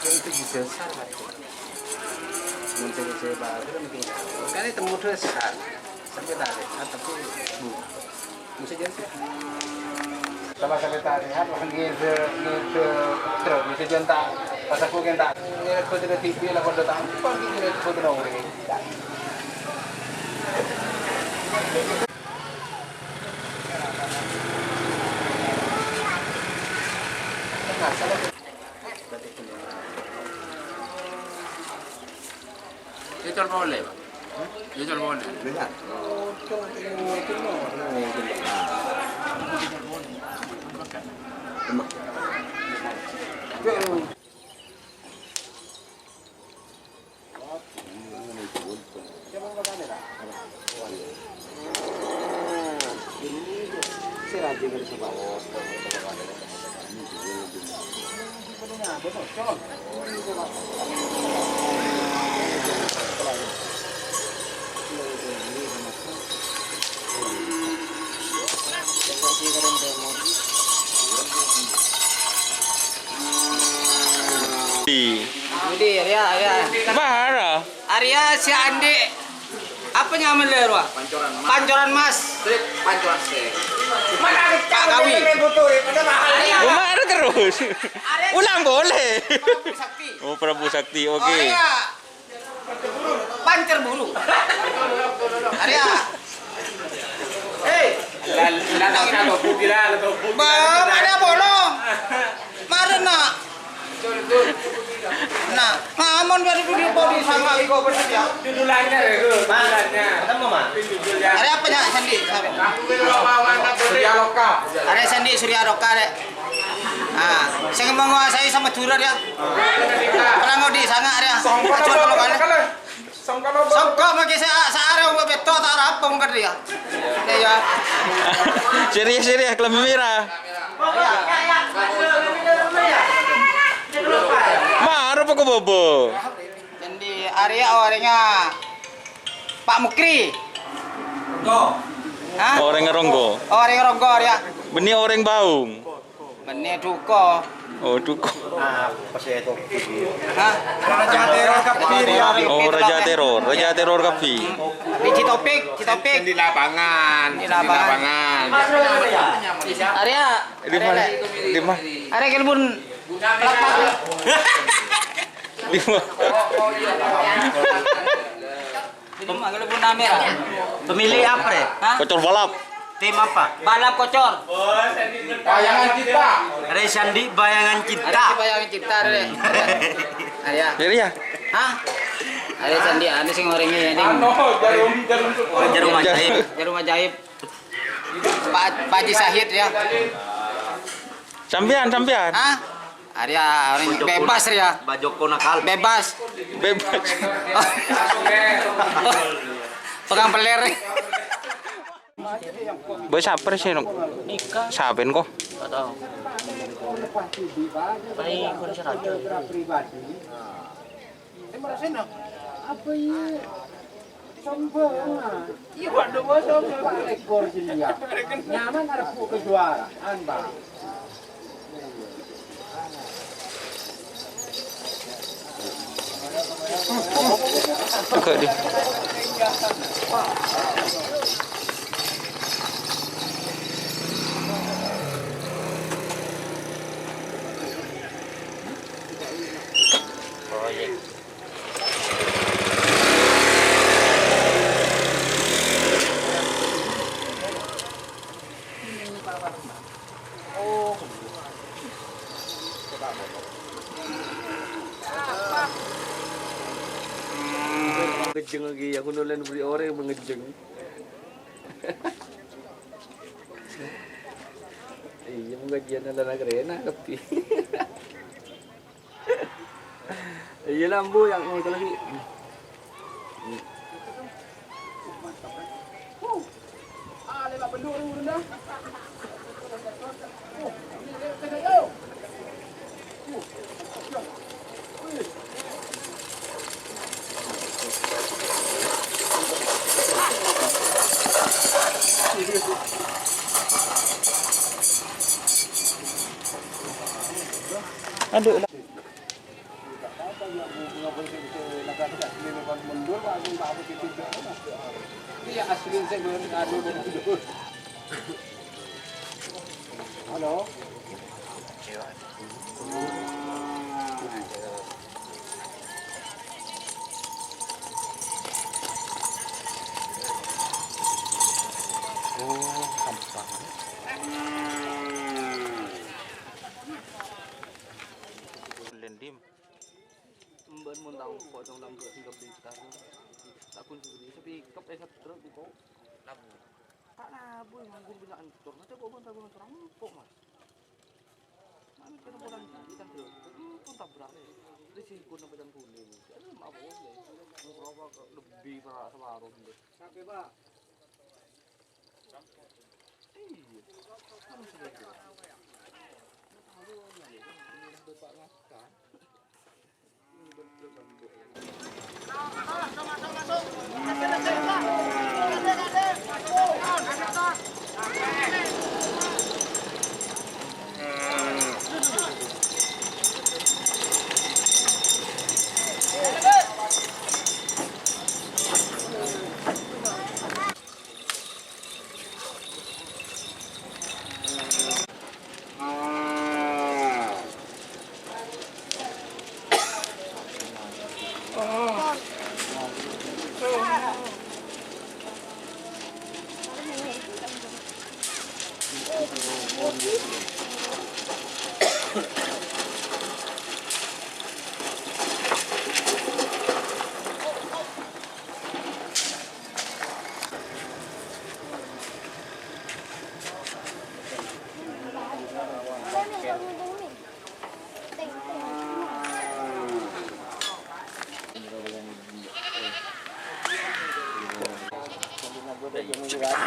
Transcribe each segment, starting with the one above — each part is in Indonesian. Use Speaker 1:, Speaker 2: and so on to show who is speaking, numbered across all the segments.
Speaker 1: itu bisa besar muncul saya baru kan itu mudah besar sampai tarik tapi bu mesti jadi sama sampai tarik orang gitu terus mesti jontak pas aku kan tak ini aku tidak TV lah pada tahun pun kita foto nomor ini
Speaker 2: Jual boleh, Pak? Jual boleh.
Speaker 1: Lihat.
Speaker 3: Di Arya.
Speaker 4: Mana?
Speaker 3: Arya si Andi. Apa nyaman le ruah? Pancoran Mas.
Speaker 2: Pancuran sih.
Speaker 3: Mana Pak Kawi?
Speaker 4: Mana terus? Ulang boleh.
Speaker 3: Sakti.
Speaker 4: Oh, Prabu Sakti. Oke.
Speaker 3: Arya. Pancer bulu. Arya. Hei. Bang, ada bolong. Mari nak. Nah, ngamon dari video body sama iko bener ya.
Speaker 2: Judulannya ketemu Mas.
Speaker 3: Ada apa nya Sandi?
Speaker 2: Surya Loka.
Speaker 3: Ada Sandi Surya Roka dek. Ah, saya menguasai sama Madura dia. Kalau mau di sana ada. Songko maki saya mau beto tak apa mungkin dia. Ya.
Speaker 4: Serius kelambi merah. Mana Pak Bobo?
Speaker 3: Jadi Arya orangnya Pak Mukri. Hah?
Speaker 4: Orang Ronggo.
Speaker 3: Orang Ronggo Arya.
Speaker 4: Benih orang Baung.
Speaker 3: Benih Duko.
Speaker 4: Oh, Duko.
Speaker 3: Hah?
Speaker 4: Oh, Raja Teror Kapi.
Speaker 3: Tapi Citopik.
Speaker 2: Di lapangan.
Speaker 3: Arya.
Speaker 4: Di mana?
Speaker 3: Arya kelbun.
Speaker 4: Di mana?
Speaker 3: Cuma kelbun Amira. Pemilih apa ya?
Speaker 4: Kocor balap.
Speaker 3: Tim apa? Balap kocor.
Speaker 2: Bayangan kita.
Speaker 3: Resandi Bayangan Cinta. Bayangan Cinta deh. Arya.
Speaker 4: Jadi ya?
Speaker 3: Hah? Arya Sandi ada sing orangnya ini. Jarum ajaib. Pak Haji Sahid ya.
Speaker 4: Sampian.
Speaker 3: Hah? Arya orang bebas ya.
Speaker 5: Bajoko nakal.
Speaker 3: Bebas. Pegang peler.
Speaker 4: Boy siapa sih no? Siapin kok?
Speaker 5: Enggak tahu. Baik, kondisi raja.
Speaker 1: Apa ini? Sombong. Iya, waduh, sombong. Ekor sini ya. Nyaman ada kejuaraan, Bang.
Speaker 4: Enggak deh.
Speaker 5: Ngejeng lagi aku nulen beri orang yang mengejeng. Iya mengajian anak rena tapi. Iya lampu yang itu lagi.
Speaker 4: Aduh.
Speaker 1: Kalau mundur langsung tahu titik mana. Iya asli saya beradu mundur. Halo.
Speaker 4: Lendim.
Speaker 5: Bên môn đầu của trong năm cửa thì gặp đi ta đã kun sendiri tapi kap terus di kau karena bu yang gue bilang antor macam gue bentar orang empuk mas mana kena orang ikan terus pun tak berani di sini gue nampak jam kuning ada mak boleh berapa lebih para separuh deh
Speaker 1: Sampai Pak.
Speaker 5: iya kan sudah itu tahu ini bapak makan ini betul bambu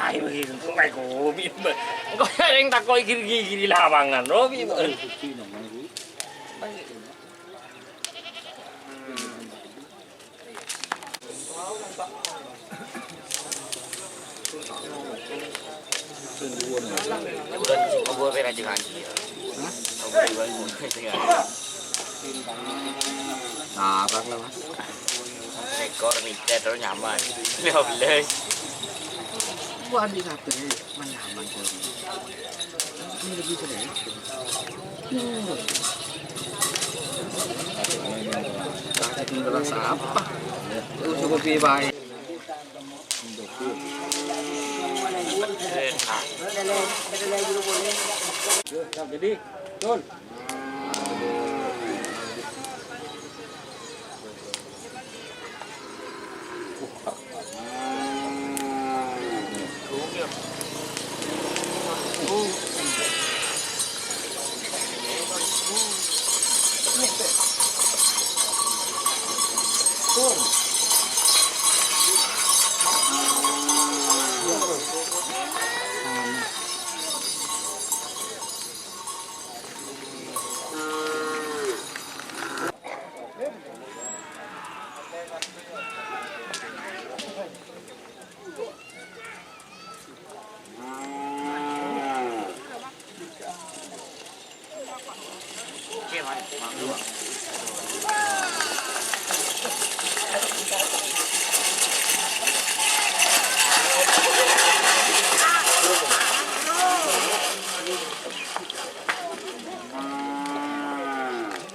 Speaker 6: Ay, begitu tuh kayak kopi. Kok ada yang tak kau gigi di lapangan, Robi. Kau pera jangan.
Speaker 5: nah kan lah mas
Speaker 6: Ekor nih, terus nyaman. Lebih.
Speaker 5: buat di kafe mana aman kau ini lebih sering itu rasa apa itu cukup baik
Speaker 1: Jadi, Tun.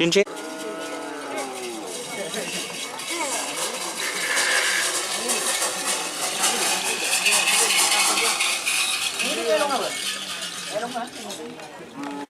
Speaker 4: Yun,